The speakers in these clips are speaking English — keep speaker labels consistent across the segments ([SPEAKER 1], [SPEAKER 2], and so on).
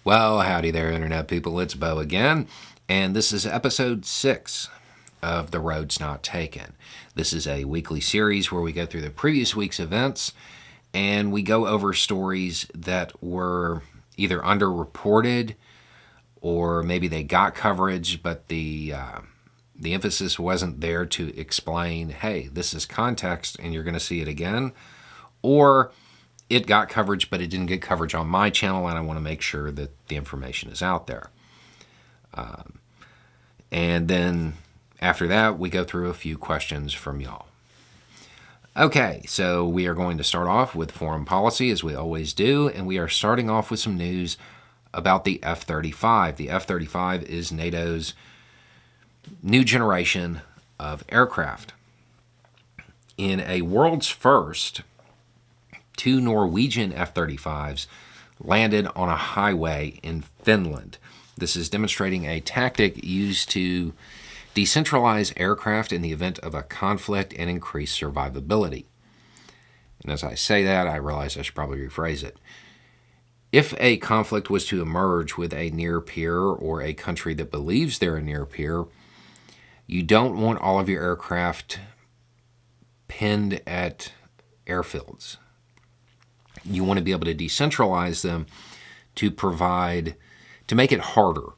[SPEAKER 1] Well, howdy there, Internet people. It's Bo again, and this is episode 6 of the Roads Not Taken. This is a weekly series where we go through the previous week's events and we go over stories that were either underreported or maybe they got coverage, but the emphasis wasn't there to explain, hey, this is context and you're going to see it again, or it got coverage, but it didn't get coverage on my channel, and I want to make sure that the information is out there. And then after that, we go through a few questions from y'all. Okay, so we are going to start off with foreign policy, as we always do, and we are starting off with some news about the F-35. The F-35 is NATO's new generation of aircraft. In a world's first, 2 Norwegian F-35s landed on a highway in Finland. This is demonstrating a tactic used to decentralize aircraft in the event of a conflict and increase survivability. And as I say that, I realize I should probably rephrase it. If a conflict was to emerge with a near peer or a country that believes they're a near peer, you don't want all of your aircraft pinned at airfields. You want to be able to decentralize them to make it harder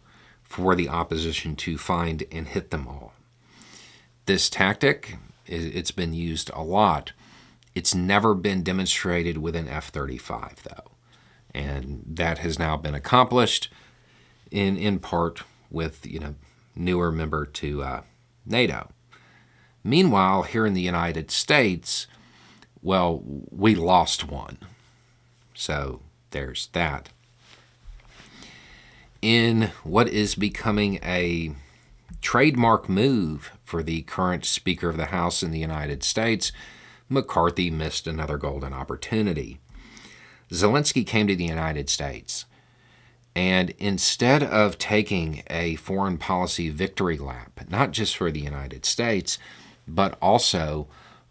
[SPEAKER 1] for the opposition to find and hit them all. This tactic, it's been used a lot. It's never been demonstrated with an F-35, though. And that has now been accomplished in part with, newer member to NATO. Meanwhile, here in the United States, well, we lost one. So there's that. In what is becoming a trademark move for the current Speaker of the House in the United States, McCarthy missed another golden opportunity. Zelensky came to the United States, and instead of taking a foreign policy victory lap, not just for the United States, but also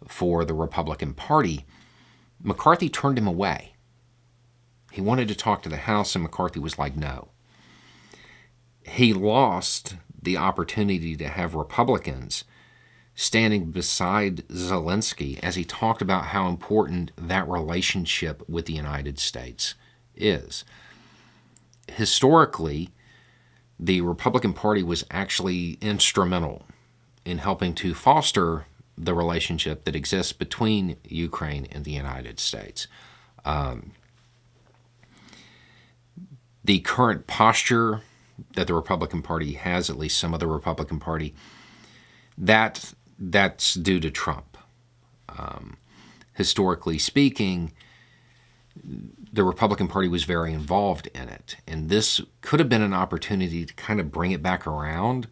[SPEAKER 1] for the Republican Party, McCarthy turned him away. He wanted to talk to the House, and McCarthy was like, no. He lost the opportunity to have Republicans standing beside Zelensky as he talked about how important that relationship with the United States is. Historically, the Republican Party was actually instrumental in helping to foster the relationship that exists between Ukraine and the United States. The current posture that the Republican Party has, at least some of the Republican Party, that's due to Trump. Historically speaking, the Republican Party was very involved in it, and this could have been an opportunity to kind of bring it back around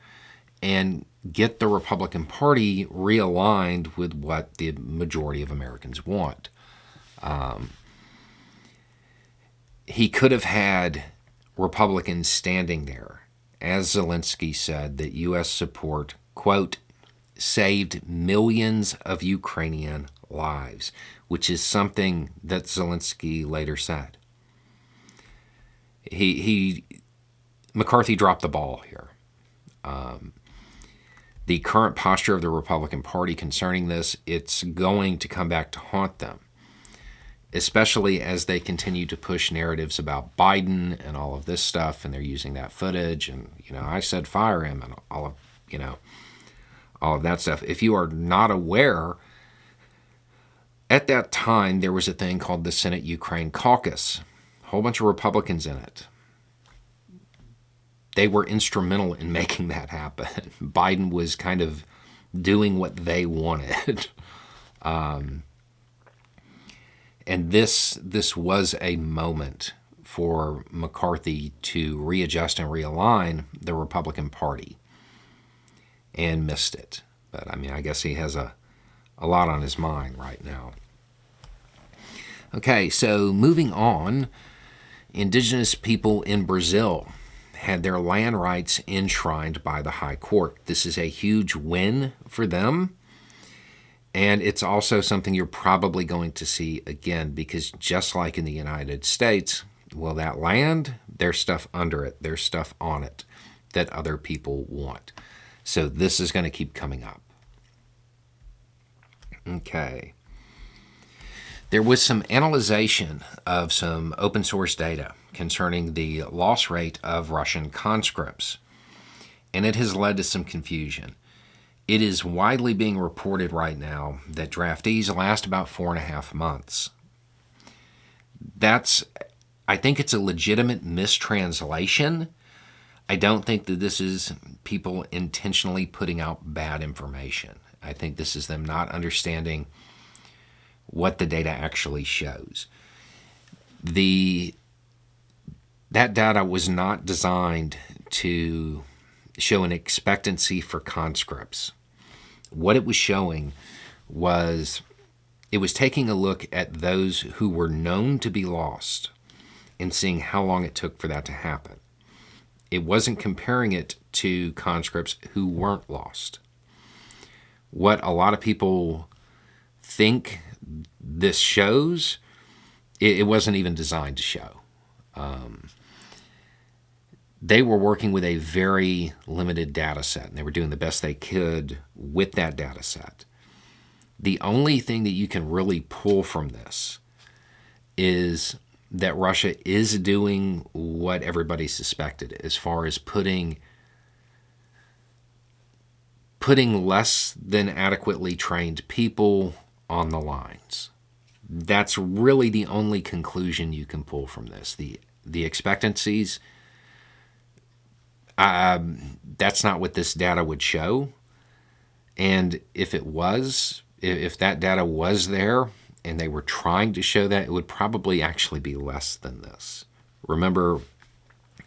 [SPEAKER 1] and get the Republican Party realigned with what the majority of Americans want. He could have had Republicans standing there, as Zelensky said, that U.S. support, quote, saved millions of Ukrainian lives, which is something that Zelensky later said. McCarthy dropped the ball here. The current posture of the Republican Party concerning this, it's going to come back to haunt them, especially as they continue to push narratives about Biden and all of this stuff, and they're using that footage, and, I said fire him, and all of that stuff. If you are not aware, at that time, there was a thing called the Senate Ukraine Caucus, a whole bunch of Republicans in it. They were instrumental in making that happen. Biden was kind of doing what they wanted. And this was a moment for McCarthy to readjust and realign the Republican Party, and missed it. But, I guess he has a lot on his mind right now. Okay, so moving on, indigenous people in Brazil had their land rights enshrined by the High Court. This is a huge win for them. And it's also something you're probably going to see again, because just like in the United States, well, that land There's stuff under it. There's stuff on it that other people want. So this is going to keep coming up. Okay. There was some analyzation of some open source data concerning the loss rate of Russian conscripts, and it has led to some confusion. It is widely being reported right now that draftees last about 4.5 months. I think it's a legitimate mistranslation. I don't think that this is people intentionally putting out bad information. I think this is them not understanding what the data actually shows. That data was not designed to show an expectancy for conscripts. What it was showing was it was taking a look at those who were known to be lost and seeing how long it took for that to happen. It wasn't comparing it to conscripts who weren't lost. What a lot of people think this shows, it wasn't even designed to show. They were working with a very limited data set, and they were doing the best they could with that data set. The only thing that you can really pull from this is that Russia is doing what everybody suspected as far as putting less than adequately trained people on the lines. That's really the only conclusion you can pull from this. The expectancies, that's not what this data would show. And if that data was there and they were trying to show that, it would probably actually be less than this. Remember,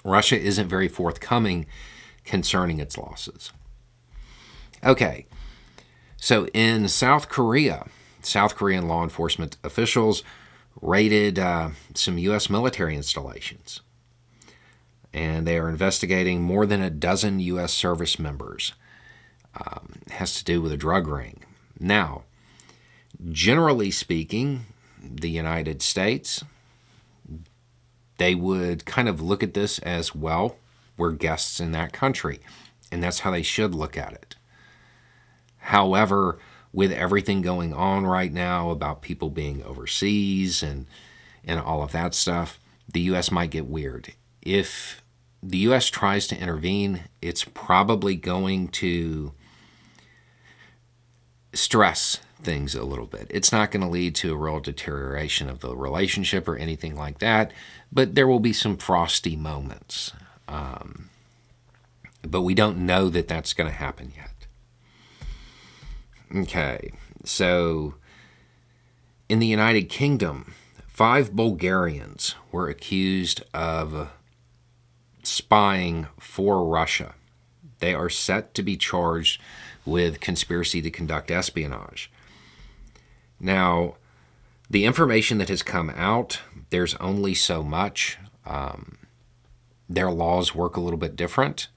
[SPEAKER 1] Russia isn't very forthcoming concerning its losses. Okay, so in South Korea, South Korean law enforcement officials raided some U.S. military installations, and they are investigating more than a dozen U.S. service members. It has to do with a drug ring. Now, generally speaking, the United States, they would kind of look at this as, well, we're guests in that country, and that's how they should look at it. However, with everything going on right now about people being overseas and all of that stuff, the U.S. might get weird. If the U.S. tries to intervene, it's probably going to stress things a little bit. It's not going to lead to a real deterioration of the relationship or anything like that, but there will be some frosty moments. But we don't know that that's going to happen yet. Okay, so in the United Kingdom, 5 Bulgarians were accused of spying for Russia. They are set to be charged with conspiracy to conduct espionage. Now, the information that has come out, there's only so much. Their laws work a little bit different.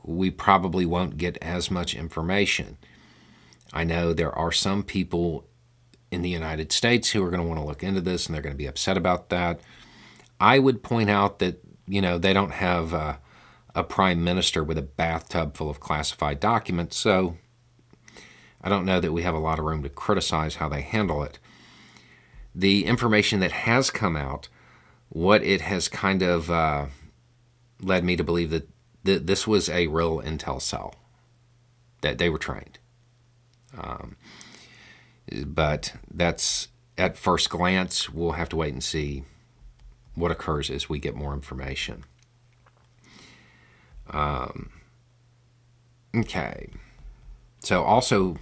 [SPEAKER 1] We probably won't get as much information. I know there are some people in the United States who are going to want to look into this, and they're going to be upset about that. I would point out that, they don't have a prime minister with a bathtub full of classified documents, so I don't know that we have a lot of room to criticize how they handle it. The information that has come out, what it has kind of led me to believe that this was a real intel cell, that they were trained. But that's, at first glance, we'll have to wait and see what occurs as we get more information. Okay. So also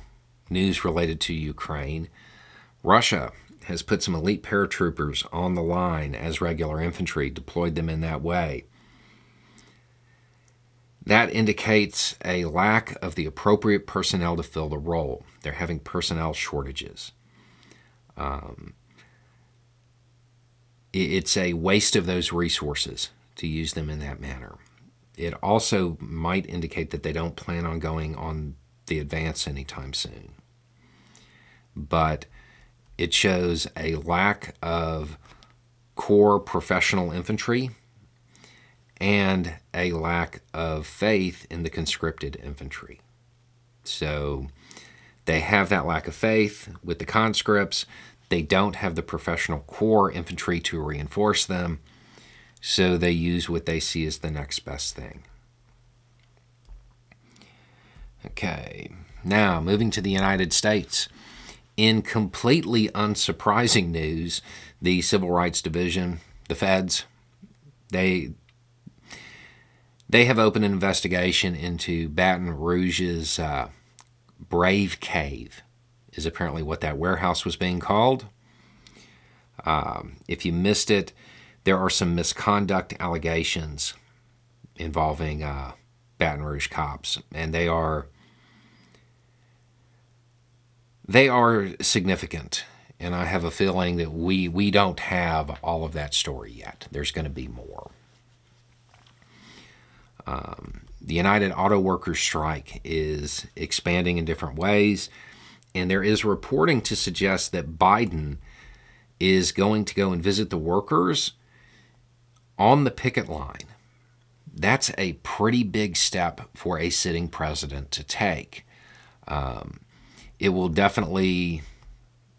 [SPEAKER 1] news related to Ukraine. Russia has put some elite paratroopers on the line as regular infantry, deployed them in that way. That indicates a lack of the appropriate personnel to fill the role. They're having personnel shortages. It's a waste of those resources to use them in that manner. It also might indicate that they don't plan on going on the advance anytime soon. But it shows a lack of core professional infantry and a lack of faith in the conscripted infantry. So they have that lack of faith with the conscripts. They don't have the professional corps infantry to reinforce them, so they use what they see as the next best thing. Okay, now moving to the United States. In completely unsurprising news, the Civil Rights Division, the feds, they have opened an investigation into Baton Rouge's Brave Cave, is apparently what that warehouse was being called. If you missed it, there are some misconduct allegations involving Baton Rouge cops, and they are significant. And I have a feeling that we don't have all of that story yet. There's going to be more. The United Auto Workers strike is expanding in different ways, and there is reporting to suggest that Biden is going to go and visit the workers on the picket line. That's a pretty big step for a sitting president to take. It will definitely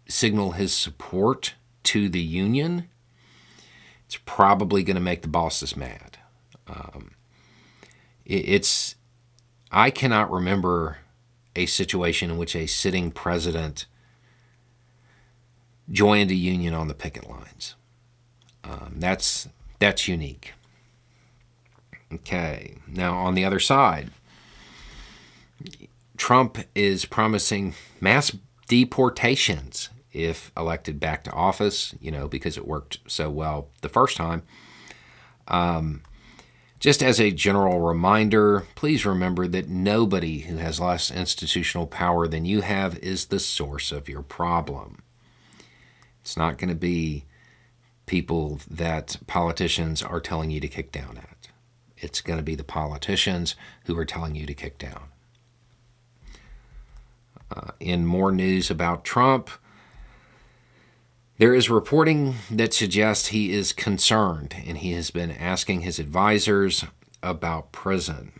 [SPEAKER 1] signal his support to the union. It's probably going to make the bosses mad. I cannot remember a situation in which a sitting president joined a union on the picket lines. That's unique. Okay, now on the other side, Trump is promising mass deportations if elected back to office, because it worked so well the first time. Just as a general reminder, please remember that nobody who has less institutional power than you have is the source of your problem. It's not going to be people that politicians are telling you to kick down at. It's going to be the politicians who are telling you to kick down. In more news about Trump, there is reporting that suggests he is concerned, and he has been asking his advisors about prison,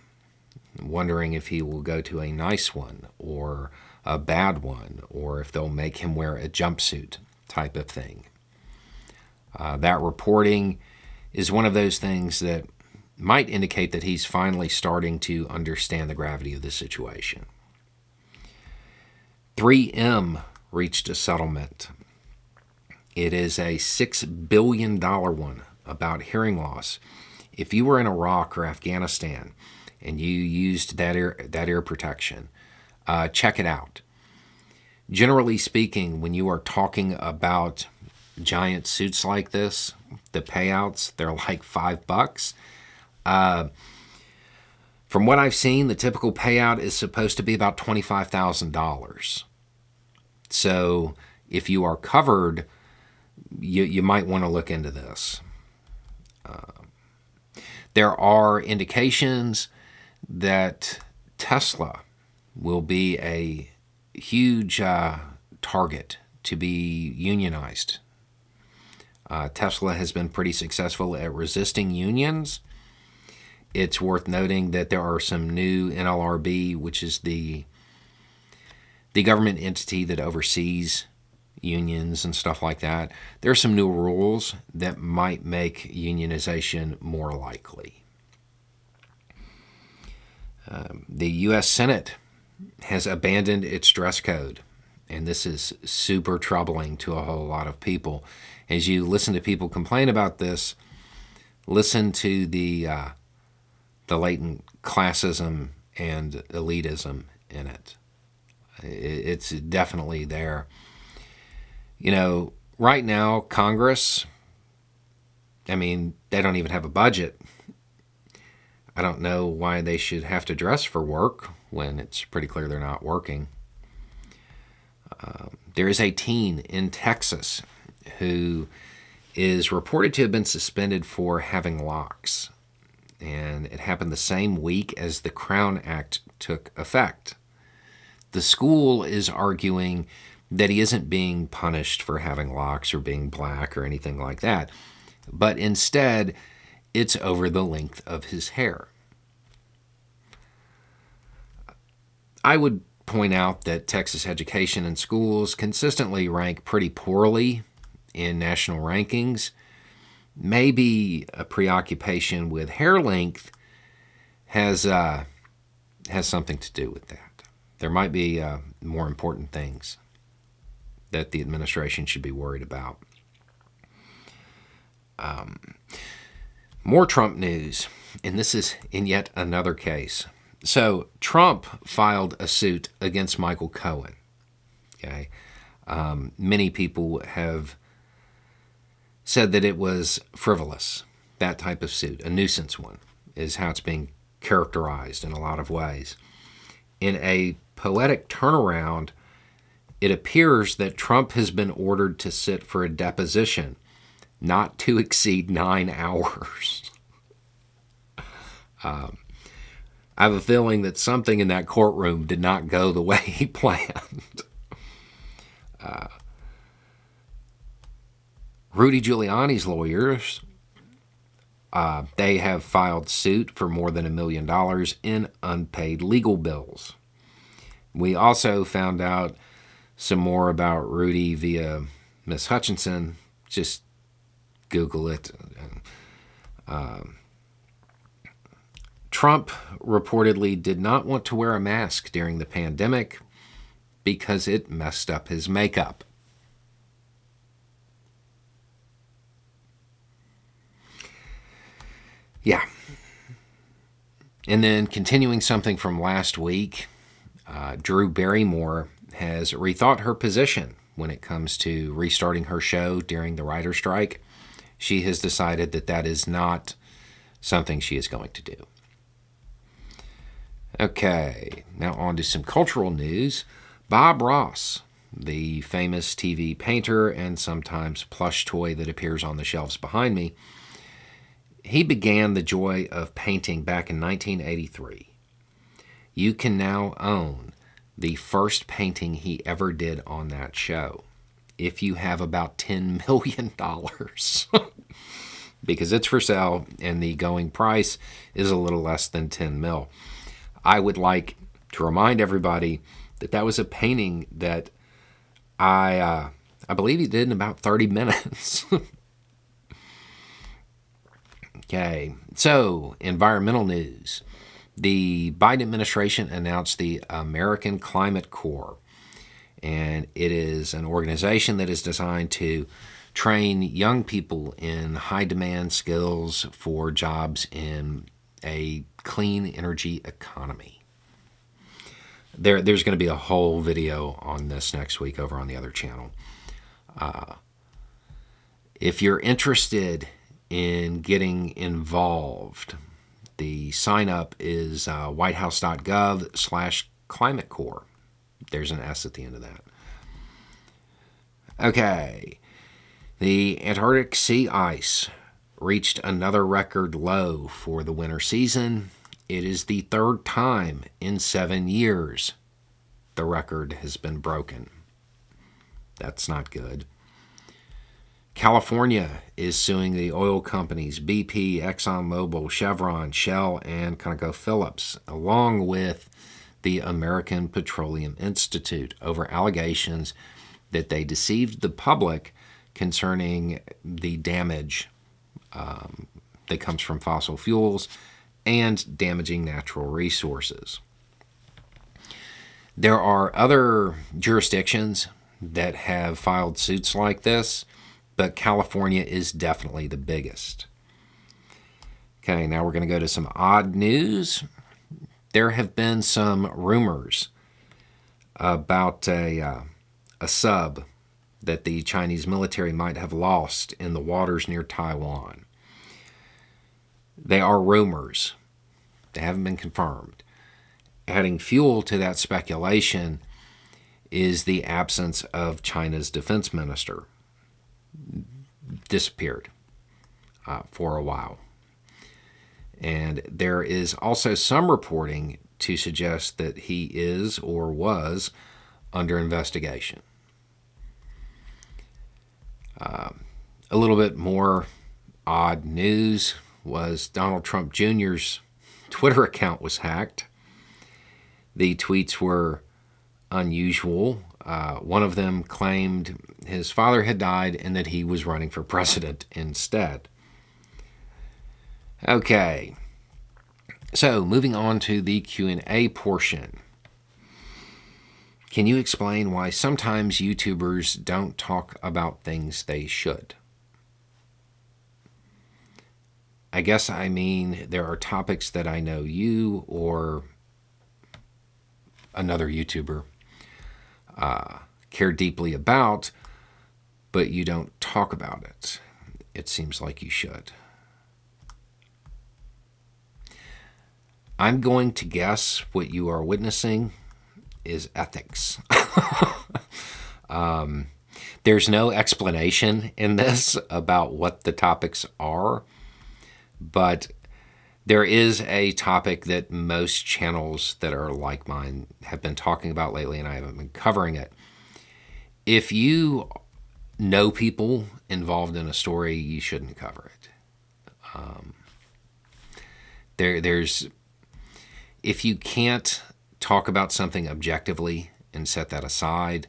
[SPEAKER 1] wondering if he will go to a nice one or a bad one, or if they'll make him wear a jumpsuit type of thing. That reporting is one of those things that might indicate that he's finally starting to understand the gravity of the situation. 3M reached a settlement. It is a $6 billion one about hearing loss. If you were in Iraq or Afghanistan and you used that ear protection, check it out. Generally speaking, when you are talking about giant suits like this, the payouts, they're like $5. From what I've seen, the typical payout is supposed to be about $25,000. So if you are covered, you might want to look into this. There are indications that Tesla will be a huge target to be unionized. Tesla has been pretty successful at resisting unions. It's worth noting that there are some new NLRB, which is the government entity that oversees unions and stuff like that. There are some new rules that might make unionization more likely. The U.S. Senate has abandoned its dress code, and this is super troubling to a whole lot of people. As you listen to people complain about this, listen to the latent classism and elitism in it. It's definitely there. Right now, Congress, they don't even have a budget. I don't know why they should have to dress for work when it's pretty clear they're not working. There is a teen in Texas who is reported to have been suspended for having locks. And it happened the same week as the Crown Act took effect. The school is arguing that he isn't being punished for having locks or being black or anything like that, but instead it's over the length of his hair. I would point out that Texas education and schools consistently rank pretty poorly in national rankings. Maybe a preoccupation with hair length has something to do with that. There might be more important things that the administration should be worried about. More Trump news, and this is in yet another case. So Trump filed a suit against Michael Cohen. Okay, many people have said that it was frivolous, that type of suit, a nuisance one, is how it's being characterized in a lot of ways. In a poetic turnaround, it appears that Trump has been ordered to sit for a deposition not to exceed 9 hours. I have a feeling that something in that courtroom did not go the way he planned. Rudy Giuliani's lawyers, they have filed suit for more than $1 million in unpaid legal bills. We also found out some more about Rudy via Miss Hutchinson. Just Google it. Trump reportedly did not want to wear a mask during the pandemic because it messed up his makeup. Yeah. And then continuing something from last week, Drew Barrymore has rethought her position when it comes to restarting her show during the writer's strike. She has decided that that is not something she is going to do. Okay, now on to some cultural news. Bob Ross, the famous TV painter and sometimes plush toy that appears on the shelves behind me, he began the joy of painting back in 1983. You can now own the first painting he ever did on that show if you have about $10 million. Because it's for sale and the going price is a little less than 10 mil. I would like to remind everybody that that was a painting that I believe he did in about 30 minutes. Okay, so environmental news. The Biden administration announced the American Climate Corps, and it is an organization that is designed to train young people in high-demand skills for jobs in a clean energy economy. There's going to be a whole video on this next week over on the other channel. If you're interested in getting involved, the sign up is whitehouse.gov/Climate Corps. There's an S at the end of that. Okay. The Antarctic sea ice reached another record low for the winter season. It is the third time in 7 years the record has been broken. That's not good. California is suing the oil companies BP, ExxonMobil, Chevron, Shell, and ConocoPhillips, along with the American Petroleum Institute, over allegations that they deceived the public concerning the damage that comes from fossil fuels and damaging natural resources. There are other jurisdictions that have filed suits like this, but California is definitely the biggest. Okay, now we're going to go to some odd news. There have been some rumors about a sub that the Chinese military might have lost in the waters near Taiwan. They are rumors. They haven't been confirmed. Adding fuel to that speculation is the absence of China's defense minister. Disappeared for a while. And there is also some reporting to suggest that he is or was under investigation. A little bit more odd news. was Donald Trump Jr.'s Twitter account was hacked. The tweets were unusual. One of them claimed his father had died and that he was running for president instead. Okay, so moving on to the Q&A portion. Can you explain why sometimes YouTubers don't talk about things they should? I guess I mean there are topics that I know you or another YouTuber care deeply about, but you don't talk about it. It seems like you should. I'm going to guess what you are witnessing is ethics. There's no explanation in this about what the topics are, but there is a topic that most channels that are like mine have been talking about lately, and I haven't been covering it. If you know people involved in a story, you shouldn't cover it. If you can't talk about something objectively and set that aside,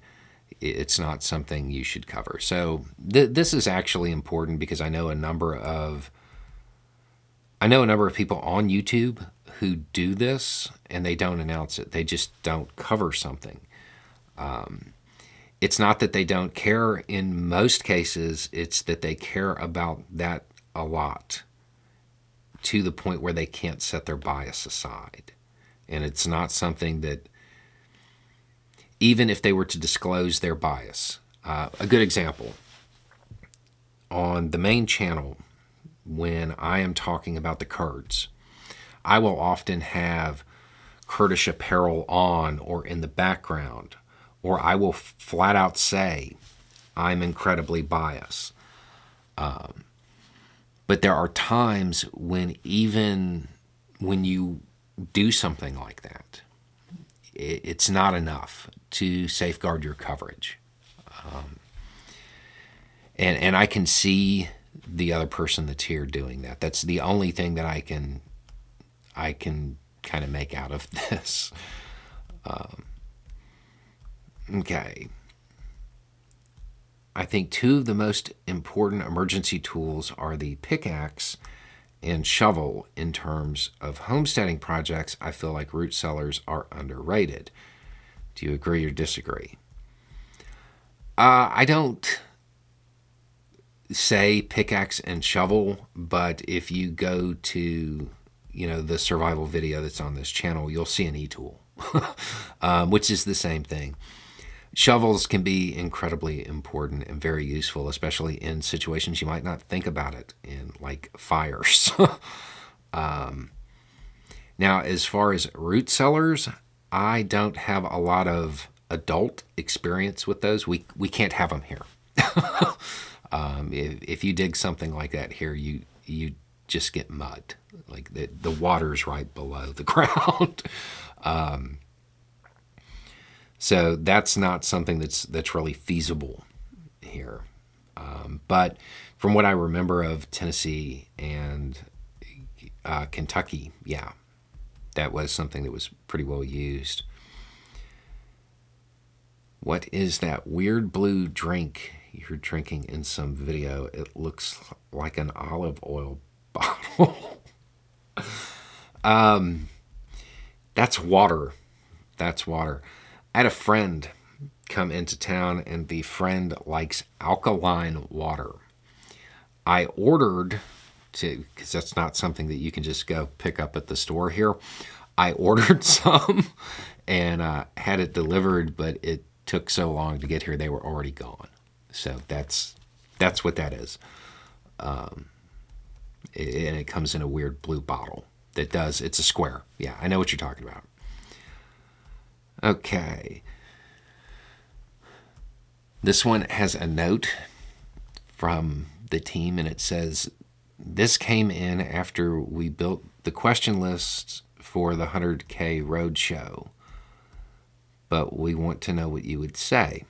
[SPEAKER 1] it's not something you should cover. So this is actually important because I know a number of people on YouTube who do this and they don't announce it. They just don't cover something. It's not that they don't care. In most cases, it's that they care about that a lot to the point where they can't set their bias aside. And it's not something that, even if they were to disclose their bias, a good example, on the main channel, when I am talking about the Kurds, I will often have Kurdish apparel on or in the background, or I will flat out say I'm incredibly biased. But there are times when even when you do something like that, it's not enough to safeguard your coverage. And I can see the other person that's here doing that. That's the only thing that I can kind of make out of this. Okay. I think two of the most important emergency tools are the pickaxe and shovel. In terms of homesteading projects, I feel like root cellars are underrated. Do you agree or disagree? I don't say pickaxe and shovel, but if you go to the survival video that's on this channel, you'll see an e-tool, which is the same thing. Shovels can be incredibly important and very useful, especially in situations you might not think about it, in like fires. Now, as far as root cellars, I don't have a lot of adult experience with those. We can't have them here. If you dig something like that here, you just get mud. Like the water's right below the ground. So that's not something that's really feasible here. But from what I remember of Tennessee and Kentucky, yeah, that was something that was pretty well used. What is that weird blue drink you're drinking in some video? It looks like an olive oil bottle. That's water. That's water. I had a friend come into town, and the friend likes alkaline water. I ordered because that's not something that you can just go pick up at the store here. I ordered some and had it delivered, but it took so long to get here, they were already gone. So that's what that is. And it comes in a weird blue bottle. It's a square. Yeah, I know what you're talking about. Okay. This one has a note from the team, and it says, this came in after we built the question lists for the 100K road show, but we want to know what you would say.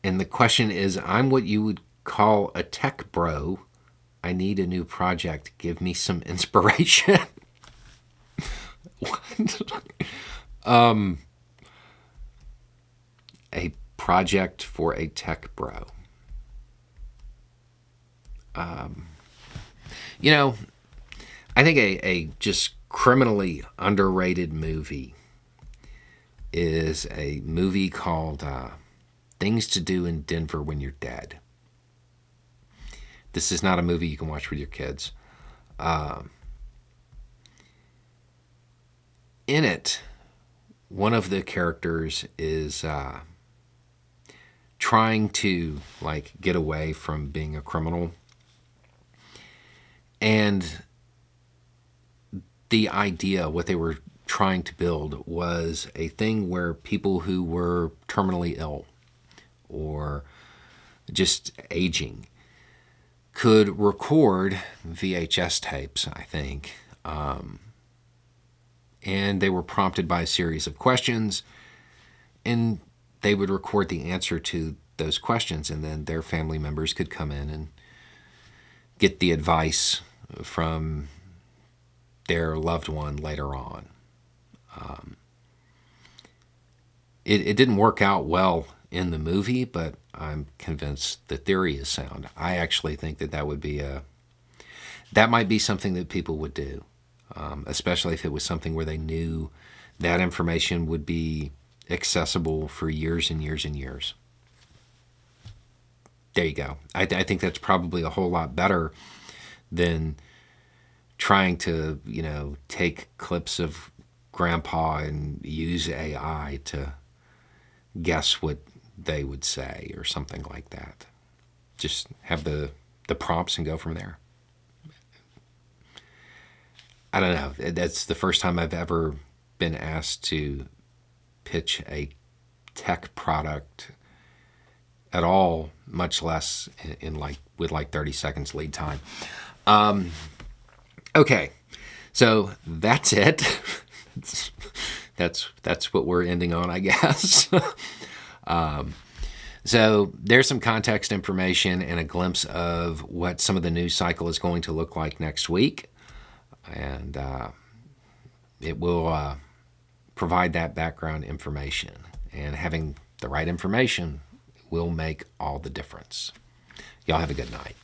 [SPEAKER 1] And the question is, I'm what you would call a tech bro. I need a new project. Give me some inspiration. What? A project for a tech bro. You know, I think a just criminally underrated movie is a movie called Things to Do in Denver When You're Dead. This is not a movie you can watch with your kids. In it, one of the characters is trying to like get away from being a criminal, and the idea, what they were trying to build, was a thing where people who were terminally ill or just aging could record VHS tapes, I think. And they were prompted by a series of questions, and they would record the answer to those questions, and then their family members could come in and get the advice from their loved one later on. It didn't work out well in the movie, but I'm convinced the theory is sound. I actually think that would be that might be something that people would do, especially if it was something where they knew that information would be accessible for years and years and years. There you go. I think that's probably a whole lot better than trying to, take clips of Grandpa and use AI to guess what they would say or something like that. Just have the prompts and go from there. I don't know. That's the first time I've ever been asked to pitch a tech product at all, much less with 30 seconds lead time. Okay, so that's it. That's what we're ending on, I guess. So there's some context information and a glimpse of what some of the news cycle is going to look like next week. And it will provide that background information. And having the right information will make all the difference. Y'all have a good night.